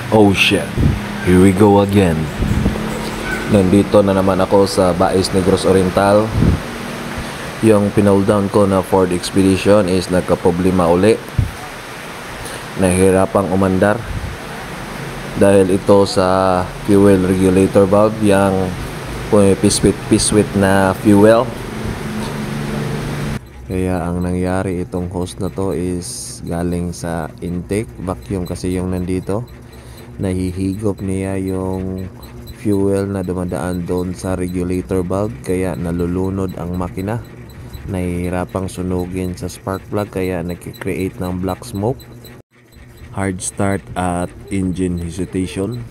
Oh shit, here we go again. Nandito na naman ako sa Bais Negros Oriental. Yung pinold down ko na Ford Expedition is nagka-problema uli. Nahihirapang umandar dahil ito sa fuel regulator valve, yung piswit na fuel. Kaya ang nangyari, itong hose na to is galing sa intake vacuum kasi yung nandito. Nahihigop niya yung fuel na dumadaan doon sa regulator valve, kaya nalulunod ang makina. Nahihirapang sunugin sa spark plug, kaya nagki-create ng black smoke, hard start at engine hesitation.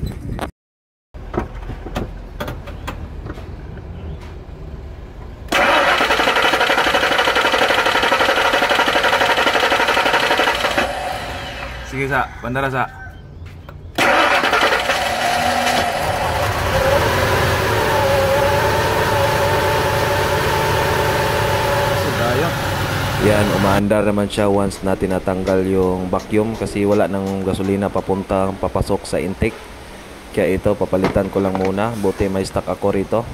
Sige sa, bandara sa. Yan, umaandar naman siya once na tinatanggal yung vacuum kasi wala nang gasolina papasok sa intake. Kaya ito, papalitan ko lang muna. Buti may stock ako rito.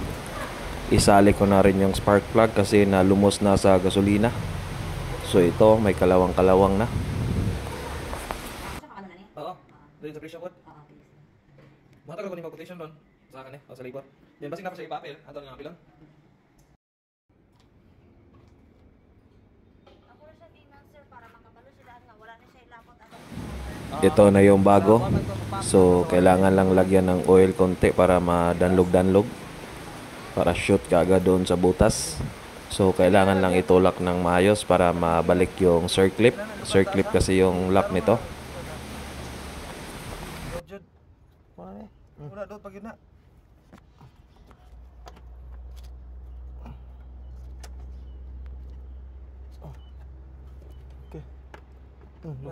Isali ko na rin yung spark plug kasi nalumos na sa gasolina. So ito, may kalawang-kalawang na. Oo, doon sa pressure pot. Matagal ko ni quotation doon sa akin o sa labor. Yan, basig na pa siya ipapil. Ato nga pilon. Ito na yung bago. So kailangan lang lagyan ng oil konti para madanlog-danlog, para shoot kaagad doon sa butas. So kailangan lang itulak ng maayos para mabalik yung circlip. Circlip kasi yung lock nito. Wala doon pag yun na.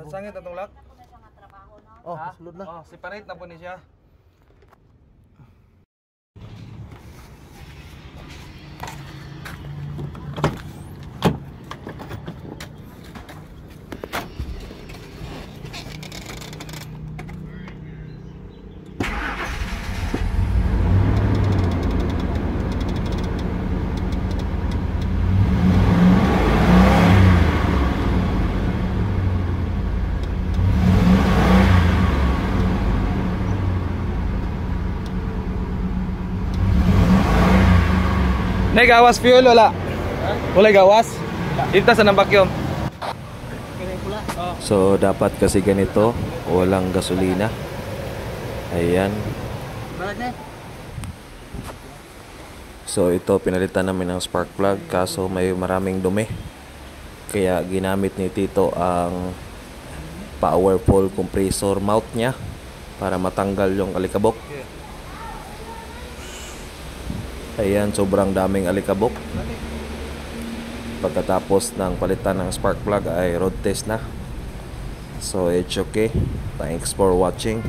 Sangit na itong lock? Oh, sulod na. Oh, separate na po ni siya. Nay gawas fuel wala. Wala gawas. Ita sa nang vacuum. So dapat kasi ganito, walang gasolina. Ayan. So ito, pinalitan namin ng spark plug kaso may maraming dumi. Kaya ginamit ni Tito ang powerful compressor mount niya para matanggal yung alikabok. Ayan, sobrang daming alikabok. Pagkatapos ng palitan ng spark plug ay road test na. So it's okay. Thanks for watching.